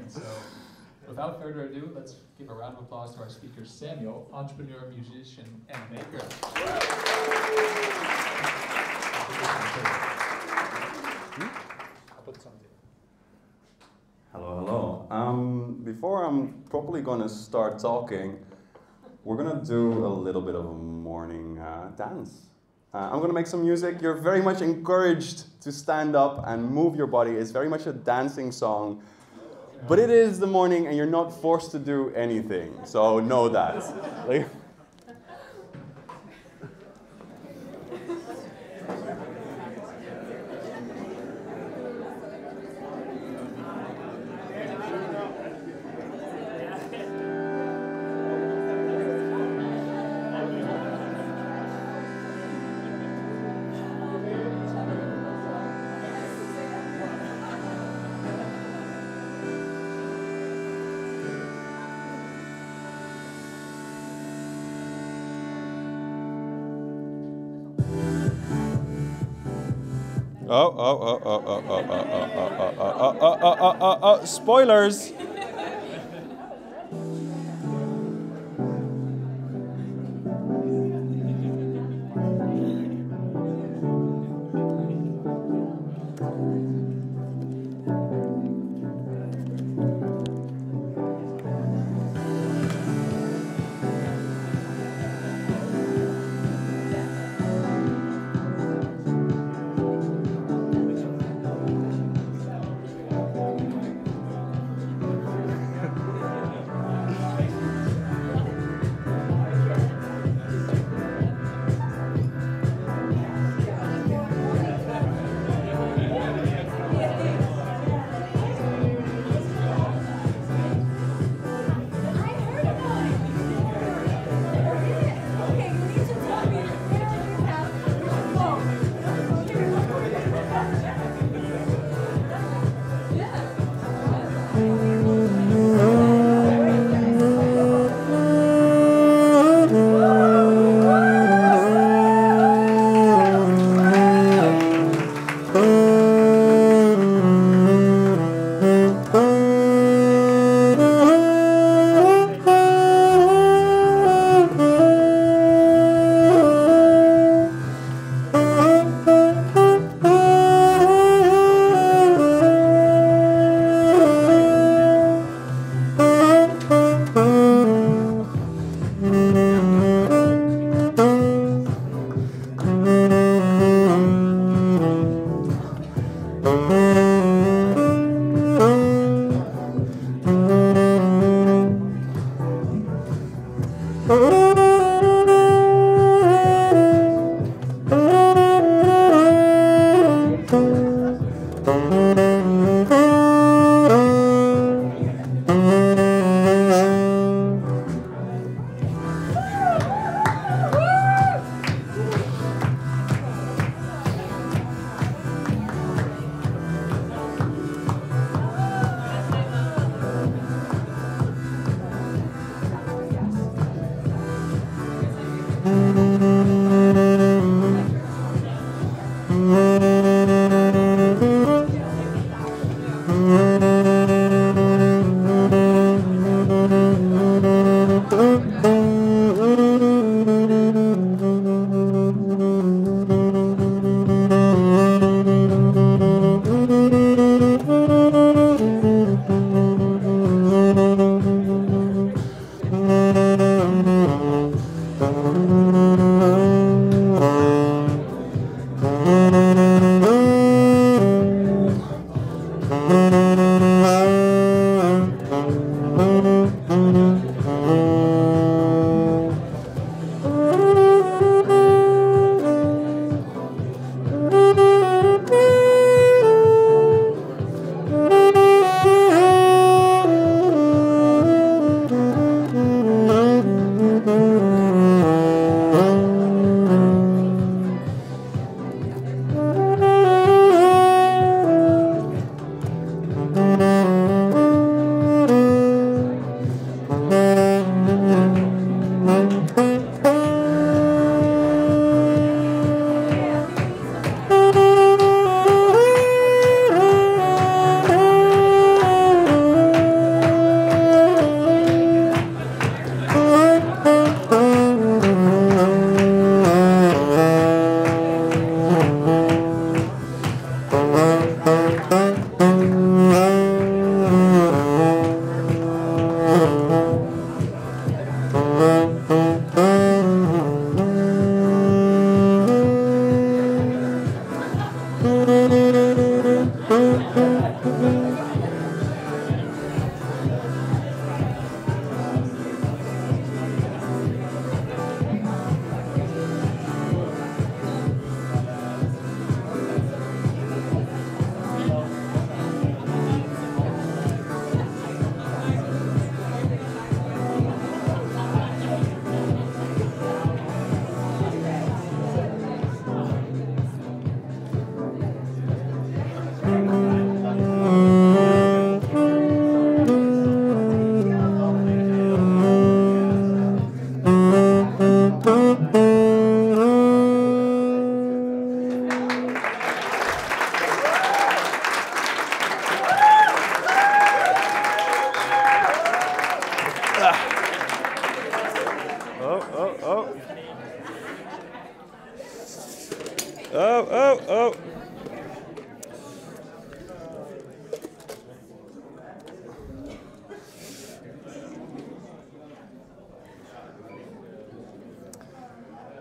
So without further ado, let's give a round of applause to our speaker, Samuel, entrepreneur, musician, and maker. Hello, hello. Before I'm probably going to start talking, we're going to do a little bit of a morning dance. I'm going to make some music. You're very much encouraged to stand up and move your body. It's very much a dancing song. But it is the morning and you're not forced to do anything. So know that. Like, spoilers!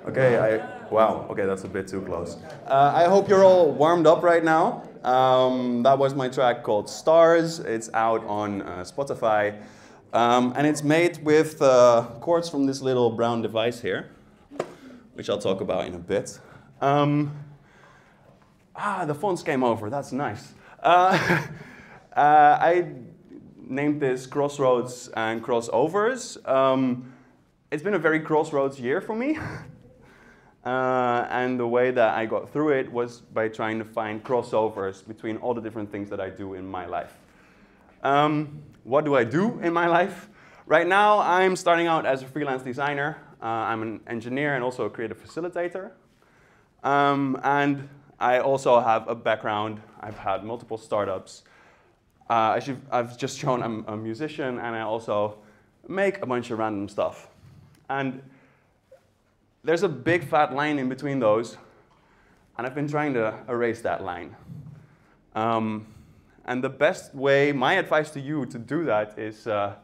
Okay, wow, okay, that's a bit too close. I hope you're all warmed up right now. That was my track called Stars. It's out on Spotify. And it's made with chords from this little brown device here, which I'll talk about in a bit. The fonts came over, that's nice. I named this Crossroads and Crossovers. It's been a very crossroads year for me. And the way that I got through it was by trying to find crossovers between all the different things that I do in my life. What do I do in my life? Right now, I'm starting out as a freelance designer. I'm an engineer and also a creative facilitator. And I also have a background. I've had multiple startups. I've just shown I'm a musician, and I also make a bunch of random stuff. And there's a big fat line in between those, and I've been trying to erase that line. And the best way, my advice to you to do that is to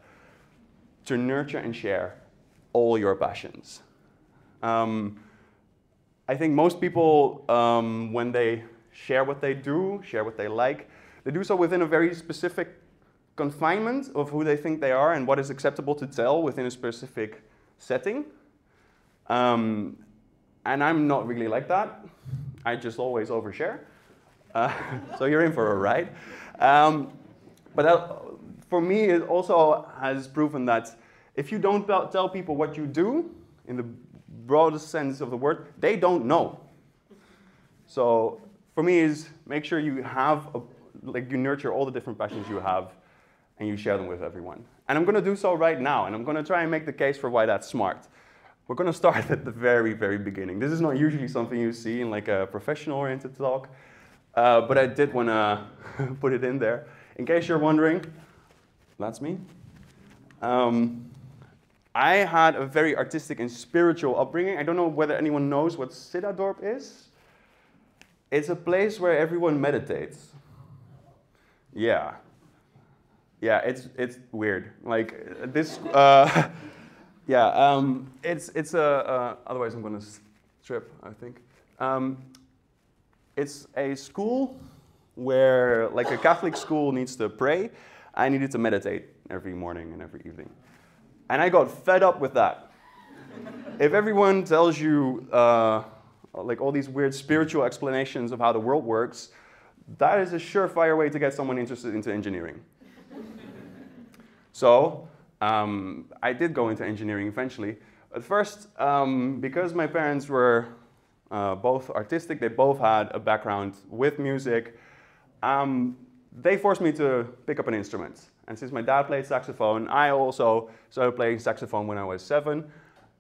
nurture and share all your passions. I think most people, when they share what they do, share what they like, they do so within a very specific confinement of who they think they are and what is acceptable to tell within a specific setting. And I'm not really like that. I just always overshare. So you're in for a ride. But that, for me, it also has proven that if you don't tell people what you do, in the broadest sense of the word, they don't know. So for me, is make sure you have, you nurture all the different passions you have, and you share them with everyone. And I'm going to do so right now, and I'm going to try and make the case for why that's smart. We're going to start at the very, very beginning. This is not usually something you see in like a professional-oriented talk, but I did want to put it in there. In case you're wondering, that's me. I had a very artistic and spiritual upbringing. I don't know whether anyone knows what Siddadorp is. It's a place where everyone meditates. Yeah. Yeah, it's weird. Like this. Yeah. It's a. Otherwise, I'm gonna strip, I think. It's a school where, like a Catholic school needs to pray. I needed to meditate every morning and every evening. And I got fed up with that. If everyone tells you like all these weird spiritual explanations of how the world works, that is a surefire way to get someone interested into engineering. So I did go into engineering eventually. At first, because my parents were both artistic, they both had a background with music, they forced me to pick up an instrument. And since my dad played saxophone, I also started playing saxophone when I was 7.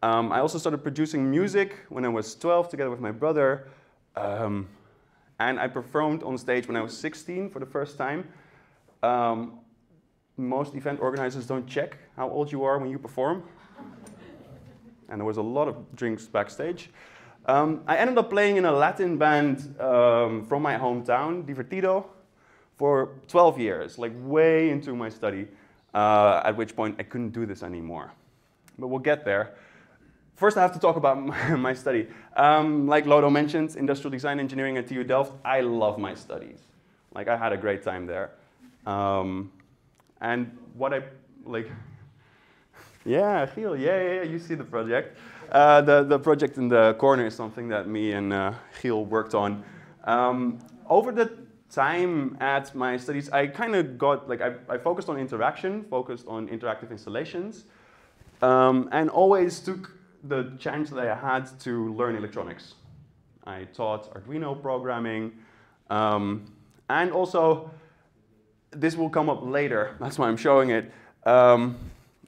I also started producing music when I was 12 together with my brother. And I performed on stage when I was 16 for the first time. Most event organizers don't check how old you are when you perform. And there was a lot of drinks backstage. I ended up playing in a Latin band from my hometown, Divertido, for 12 years, like way into my study, at which point I couldn't do this anymore. But we'll get there. First, I have to talk about my study. Like Lodo mentioned, industrial design engineering at TU Delft, I love my studies. Like, I had a great time there. And what I, like, yeah, Giel, yeah, you see the project. The project in the corner is something that me and Giel worked on. Over the time at my studies, I kind of got, like, I focused on interaction, focused on interactive installations, and always took the chance that I had to learn electronics. I taught Arduino programming, and also, this will come up later, that's why I'm showing it.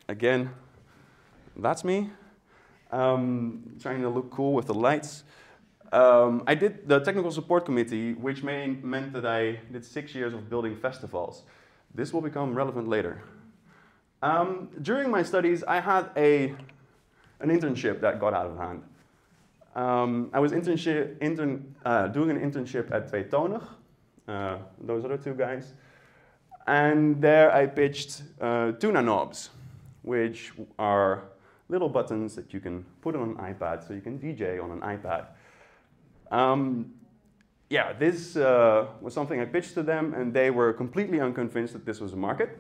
Again, that's me, trying to look cool with the lights. I did the technical support committee, which meant that I did 6 years of building festivals. This will become relevant later. During my studies, I had an internship that got out of hand. I was doing an internship at Tweetonig, those other two guys. And there I pitched tuna knobs, which are little buttons that you can put on an iPad, so you can DJ on an iPad. Yeah, this was something I pitched to them, and they were completely unconvinced that this was a market.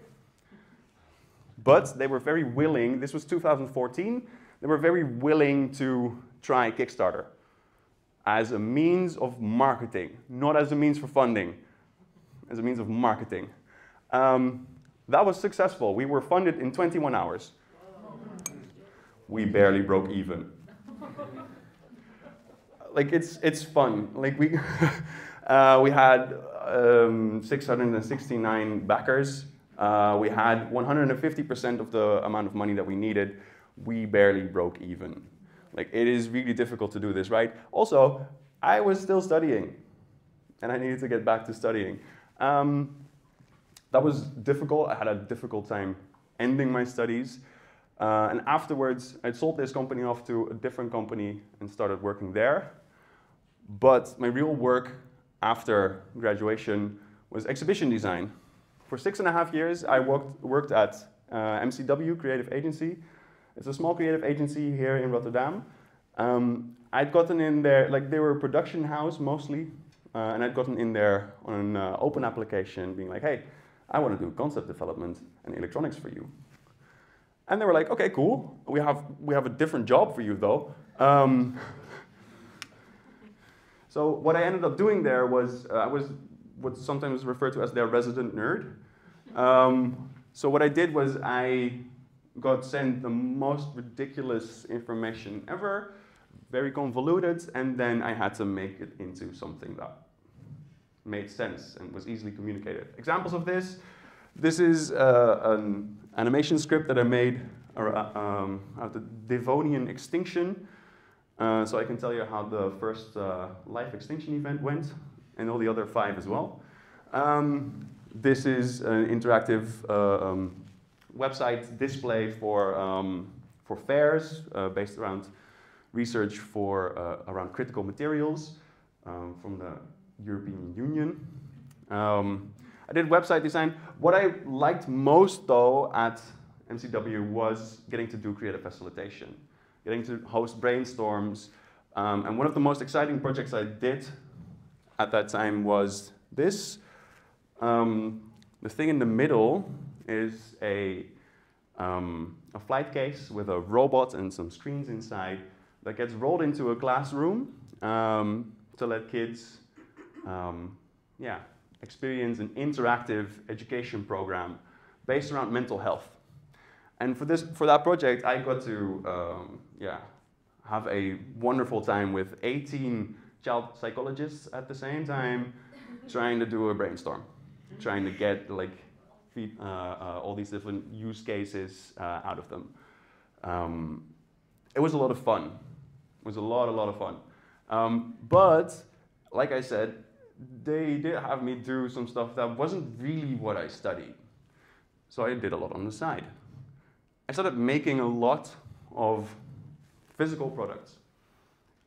But they were very willing, this was 2014, they were very willing to try Kickstarter as a means of marketing, not as a means for funding, as a means of marketing. That was successful. We were funded in 21 hours. We barely broke even. Like, it's fun. Like, we had 669 backers. We had 150% of the amount of money that we needed. We barely broke even. Like, it is really difficult to do this, right? Also, I was still studying, and I needed to get back to studying. That was difficult. I had a difficult time ending my studies. And afterwards, I sold this company off to a different company and started working there. But my real work after graduation was exhibition design. For 6.5 years, I worked at MCW, Creative Agency. It's a small creative agency here in Rotterdam. I'd gotten in there, like, they were a production house mostly, and I'd gotten in there on an open application being like, hey, I want to do concept development and electronics for you. And they were like, okay, cool. We have a different job for you, though. So what I ended up doing there was, I was what's sometimes referred to as their resident nerd. So what I did was I got sent the most ridiculous information ever, very convoluted, and then I had to make it into something that made sense and was easily communicated. Examples of this is an animation script that I made of the Devonian extinction. So I can tell you how the first live extinction event went, and all the other 5 as well. This is an interactive website display for fairs based around research around critical materials from the European Union. I did website design. What I liked most, though, at MCW was getting to do creative facilitation, getting to host brainstorms. And one of the most exciting projects I did at that time was this. The thing in the middle is a flight case with a robot and some screens inside that gets rolled into a classroom to let kids experience an interactive education program based around mental health. And for that project, I got to have a wonderful time with 18 child psychologists at the same time, trying to do a brainstorm, trying to get all these different use cases out of them. It was a lot of fun. It was a lot of fun. But like I said, they did have me do some stuff that wasn't really what I studied. So I did a lot on the side. I started making a lot of physical products.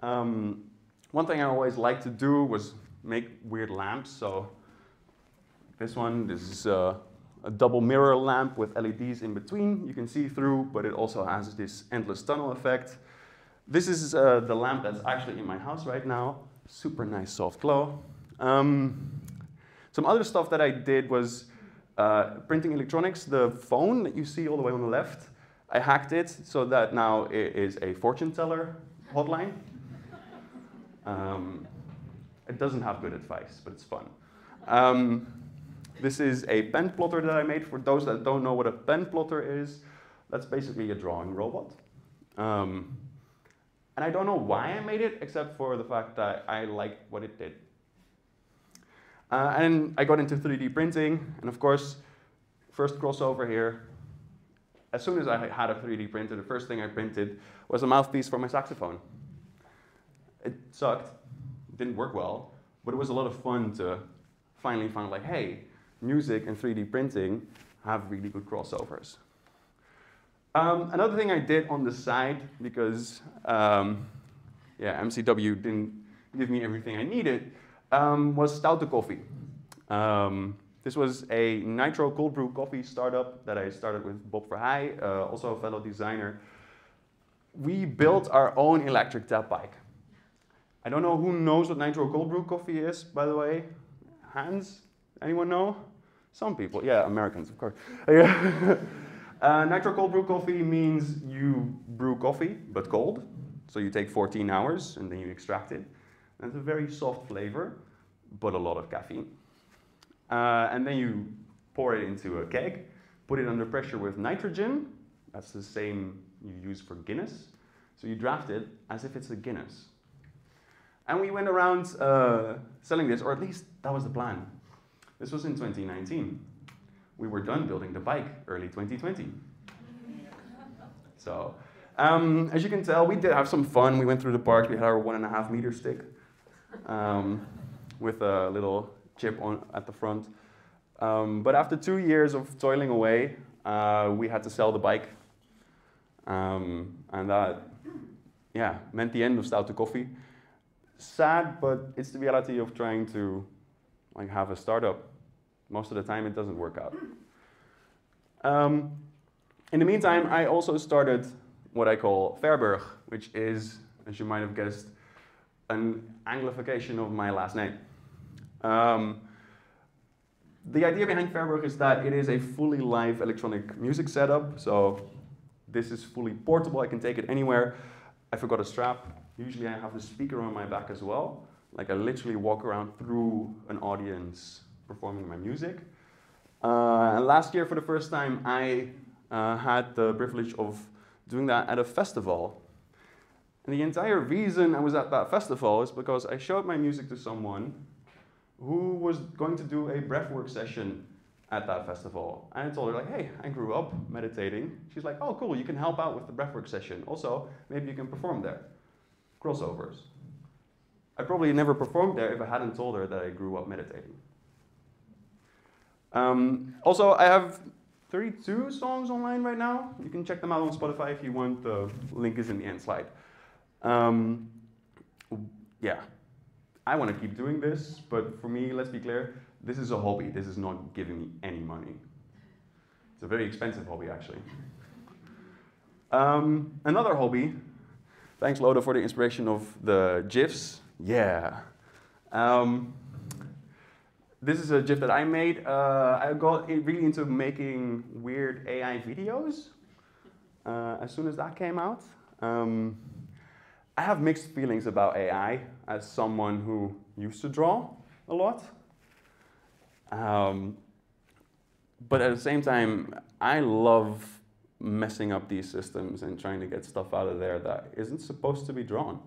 One thing I always liked to do was make weird lamps. So this is a double mirror lamp with LEDs in between. You can see through, but it also has this endless tunnel effect. This is the lamp that's actually in my house right now. Super nice soft glow. Some other stuff that I did was printing electronics. The phone that you see all the way on the left, I hacked it so that now it is a fortune teller hotline. It doesn't have good advice, but it's fun. This is a pen plotter that I made. For those that don't know what a pen plotter is, that's basically a drawing robot. And I don't know why I made it, except for the fact that I liked what it did. And I got into 3D printing, and of course, first crossover here. As soon as I had a 3D printer, the first thing I printed was a mouthpiece for my saxophone. It sucked, it didn't work well, but it was a lot of fun to finally find like, hey, music and 3D printing have really good crossovers. Another thing I did on the side, because MCW didn't give me everything I needed, was Stoute Coffee. This was a nitro cold brew coffee startup that I started with Bob Verheij, also a fellow designer. we built our own electric tap bike. I don't know who knows what nitro cold brew coffee is, by the way. Hands? Anyone know? Some people, yeah, Americans, of course. Nitro cold brew coffee means you brew coffee, but cold. So you take 14 hours and then you extract it. And it's a very soft flavor, but a lot of caffeine. And then you pour it into a keg, put it under pressure with nitrogen. That's the same you use for Guinness. So you draft it as if it's a Guinness. And we went around selling this, or at least that was the plan. This was in 2019. We were done building the bike early 2020. So, as you can tell, we did have some fun. We went through the park. We had our 1.5 meter stick with a little chip on at the front. But after 2 years of toiling away, we had to sell the bike. And that, yeah, meant the end of Stout to Coffee. Sad, but it's the reality of trying to have a startup. Most of the time, it doesn't work out. In the meantime, I also started what I call Verburg, which is, as you might have guessed, an Anglification of my last name. The idea behind Verburg is that it is a fully live electronic music setup. So this is fully portable. I can take it anywhere. I forgot a strap. Usually I have the speaker on my back as well. Like I literally walk around through an audience performing my music. And last year, for the first time, I had the privilege of doing that at a festival. And the entire reason I was at that festival is because I showed my music to someone who was going to do a breathwork session at that festival. And I told her, like, hey, I grew up meditating. She's like, oh, cool, you can help out with the breathwork session. Also, maybe you can perform there. Crossovers. I probably never performed there if I hadn't told her that I grew up meditating. Also, I have 32 songs online right now. You can check them out on Spotify if you want. The link is in the end slide. Yeah, I want to keep doing this, but for me, let's be clear, this is a hobby. This is not giving me any money. It's a very expensive hobby, actually. Another hobby. Thanks, Loda, for the inspiration of the GIFs. Yeah. This is a GIF that I made. I got really into making weird AI videos as soon as that came out. I have mixed feelings about AI as someone who used to draw a lot. But at the same time, I love messing up these systems and trying to get stuff out of there that isn't supposed to be drawn.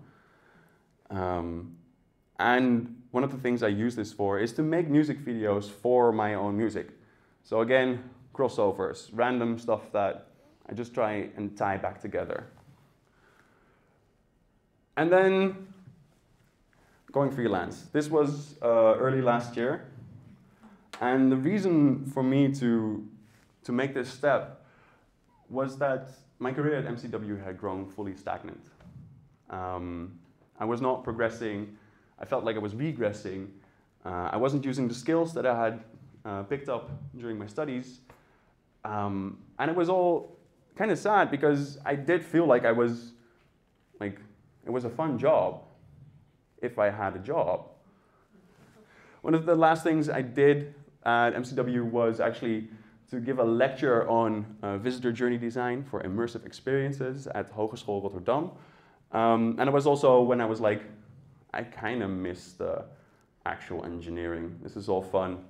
And one of the things I use this for is to make music videos for my own music. So again, crossovers, random stuff that I just try and tie back together. And then going freelance. This was early last year. And the reason for me to make this step was that my career at MCW had grown fully stagnant. I was not progressing. I felt like I was regressing. I wasn't using the skills that I had picked up during my studies. And it was all kind of sad because I did feel like I was, it was a fun job if I had a job. One of the last things I did at MCW was actually to give a lecture on visitor journey design for immersive experiences at Hogeschool Rotterdam. And it was also when I was like, I kind of miss the actual engineering. This is all fun,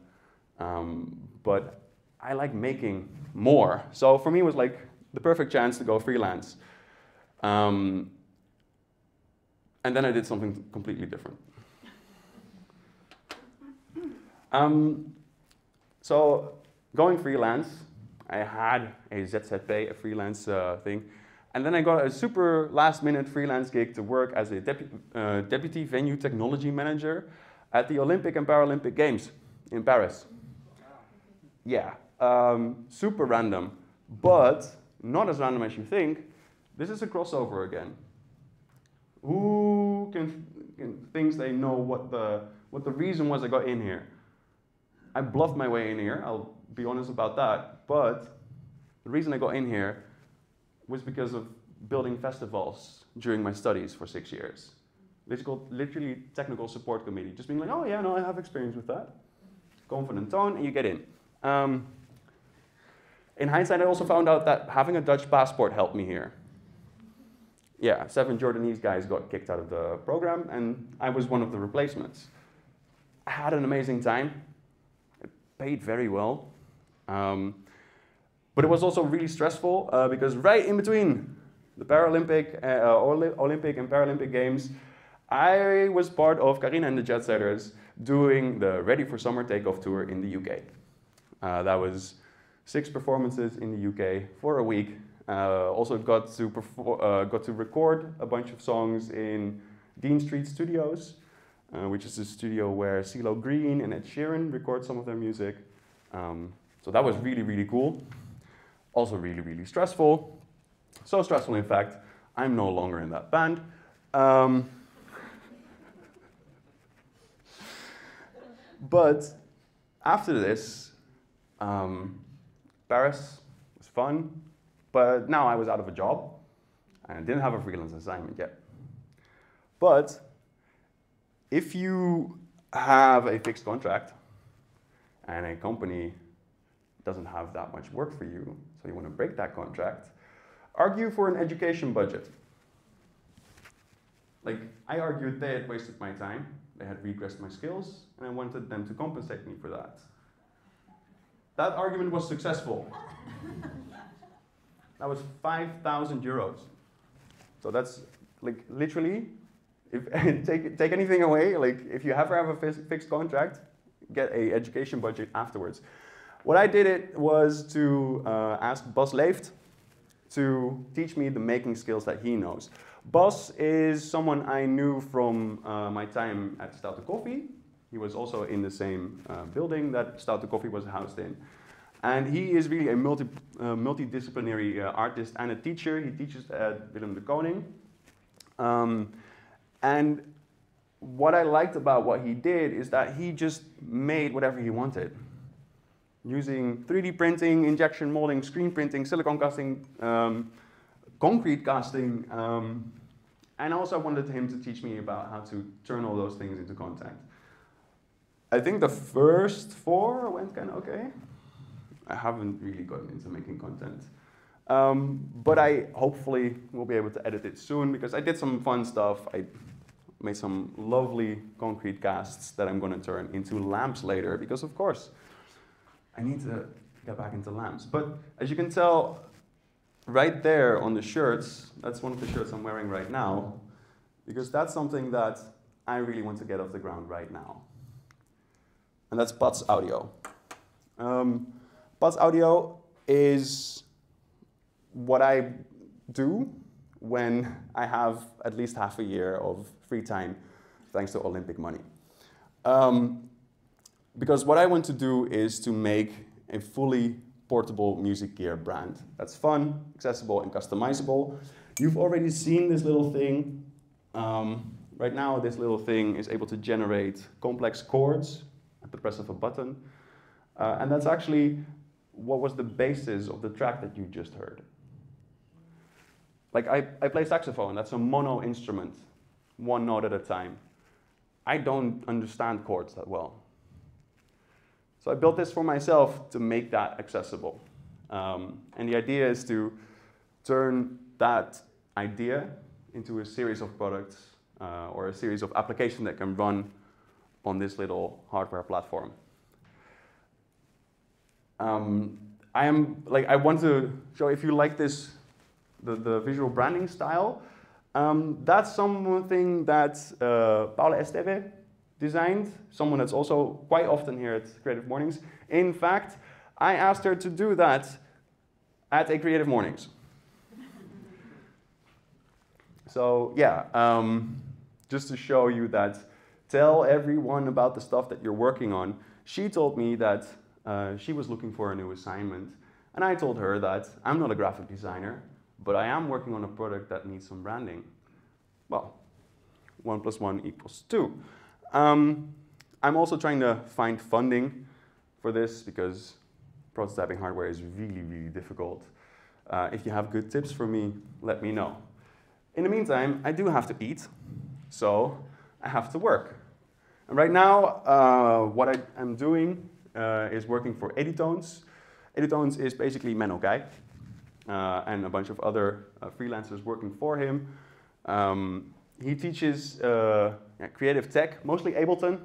but I like making more. So for me, it was like the perfect chance to go freelance. And then I did something completely different. So going freelance, I had a ZZP, a freelance thing. And then I got a super last-minute freelance gig to work as a deputy venue technology manager at the Olympic and Paralympic Games in Paris. Yeah, super random, but not as random as you think. This is a crossover again. Who can thinks they know what the reason was I got in here? I bluffed my way in here, I'll be honest about that, but the reason I got in here was because of building festivals during my studies for 6 years. Literally technical support committee, just being like, oh yeah, no, I have experience with that. Confident tone, and you get in. In hindsight, I also found out that having a Dutch passport helped me here. Yeah, 7 Jordanese guys got kicked out of the program, and I was one of the replacements. I had an amazing time. It paid very well. But it was also really stressful because right in between the Olympic and Paralympic Games, I was part of Carina and the Jet Setters doing the Ready for Summer takeoff tour in the UK. That was 6 performances in the UK for a week. Also got to record a bunch of songs in Dean Street Studios, which is the studio where CeeLo Green and Ed Sheeran record some of their music. So that was really, really cool. Also really, really stressful. So stressful, in fact, I'm no longer in that band. But after this, Paris was fun, but now I was out of a job and I didn't have a freelance assignment yet. But if you have a fixed contract and a company doesn't have that much work for you, so you want to break that contract, argue for an education budget. Like, I argued they had wasted my time, they had regressed my skills, and I wanted them to compensate me for that. That argument was successful. That was 5,000 euros. So that's, like, literally, if take anything away, like, if you ever have a fixed contract, get an education budget afterwards. What I did was to ask Bas Leeft to teach me the making skills that he knows. Bas is someone I knew from my time at Stoute Coffee. He was also in the same building that Stoute Coffee was housed in. And he is really a multidisciplinary artist and a teacher. He teaches at Willem de Koning. And what I liked about what he did is that he just made whatever he wanted. Using 3D printing, injection molding, screen printing, silicone casting, concrete casting. And also I wanted him to teach me about how to turn all those things into content. I think the first 4 went kind of okay. I haven't really gotten into making content. But I hopefully will be able to edit it soon because I did some fun stuff. I made some lovely concrete casts that I'm going to turn into lamps later because, of course, I need to get back into lamps. But as you can tell, right there on the shirts, that's one of the shirts I'm wearing right now, because that's something that I really want to get off the ground right now. And that's Buds Audio. Buds Audio is what I do when I have at least half a year of free time, thanks to Olympic money. Because what I want to do is to make a fully portable music gear brand that's fun, accessible, and customizable. You've already seen this little thing. Right now, this little thing is able to generate complex chords at the press of a button. And that's actually what was the basis of the track that you just heard. Like, I play saxophone. That's a mono instrument, 1 note at a time. I don't understand chords that well. So I built this for myself to make that accessible. And the idea is to turn that idea into a series of products or a series of applications that can run on this little hardware platform. I want to show, if you like this, the visual branding style, that's something that Paula Esteve designed, someone that's also quite often here at Creative Mornings. In fact, I asked her to do that at a Creative Mornings. So yeah, just to show you that, tell everyone about the stuff that you're working on. She told me that she was looking for a new assignment, and I told her that I'm not a graphic designer, but I am working on a product that needs some branding. Well, 1 + 1 = 2. I'm also trying to find funding for this because prototyping hardware is really, really difficult. If you have good tips for me, let me know. In the meantime, I do have to eat, so I have to work. And right now, what I'm doing is working for Editones. Editones is basically Menno Guy and a bunch of other freelancers working for him. He teaches creative tech, mostly Ableton,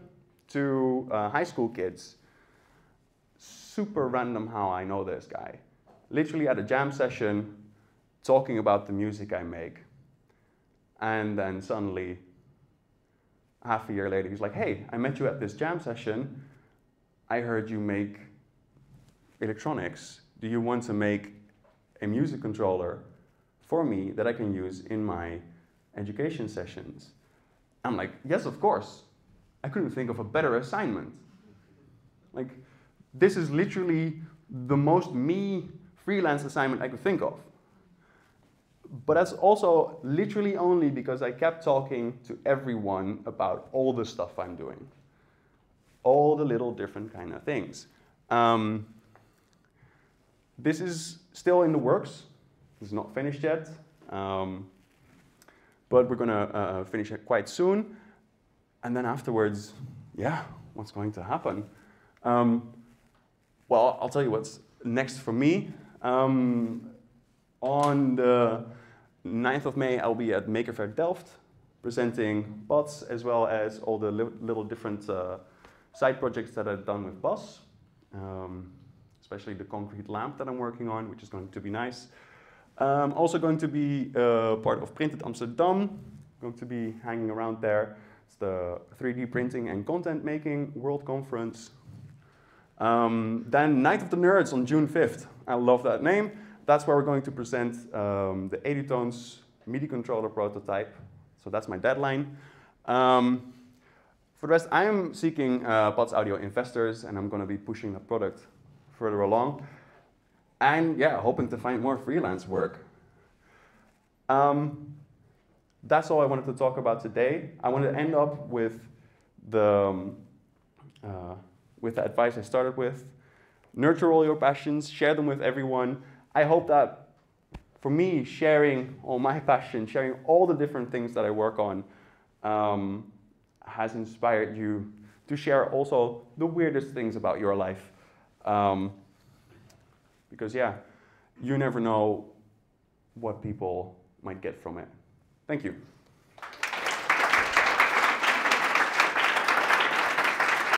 to high school kids. Super random how I know this guy. Literally at a jam session, talking about the music I make. And then suddenly, half a year later, he's like, hey, I met you at this jam session. I heard you make electronics. Do you want to make a music controller for me that I can use in my education sessions? I'm like, yes, of course. I couldn't think of a better assignment. Like, this is literally the most me freelance assignment I could think of. But that's also literally only because I kept talking to everyone about all the stuff I'm doing. All the little different kind of things. This is still in the works. It's not finished yet. But we're going to finish it quite soon. And then afterwards, yeah, what's going to happen? Well, I'll tell you what's next for me. On the 9th of May, I'll be at Maker Faire Delft, presenting bots as well as all the little different side projects that I've done with Bas. Especially the concrete lamp that I'm working on, which is going to be nice. I'm also going to be part of Printed Amsterdam. Going to be hanging around there. It's the 3D printing and content making world conference. Then Night of the Nerds on June 5th. I love that name. That's where we're going to present the Editones MIDI controller prototype. So that's my deadline. For the rest, I'm seeking Pods Audio investors, and I'm going to be pushing the product further along. And yeah, hoping to find more freelance work. That's all I wanted to talk about today. I wanted to end up with the advice I started with. Nurture all your passions, share them with everyone. I hope that for me, sharing all my passion, sharing all the different things that I work on, has inspired you to share also the weirdest things about your life. Because yeah, you never know what people might get from it. Thank you.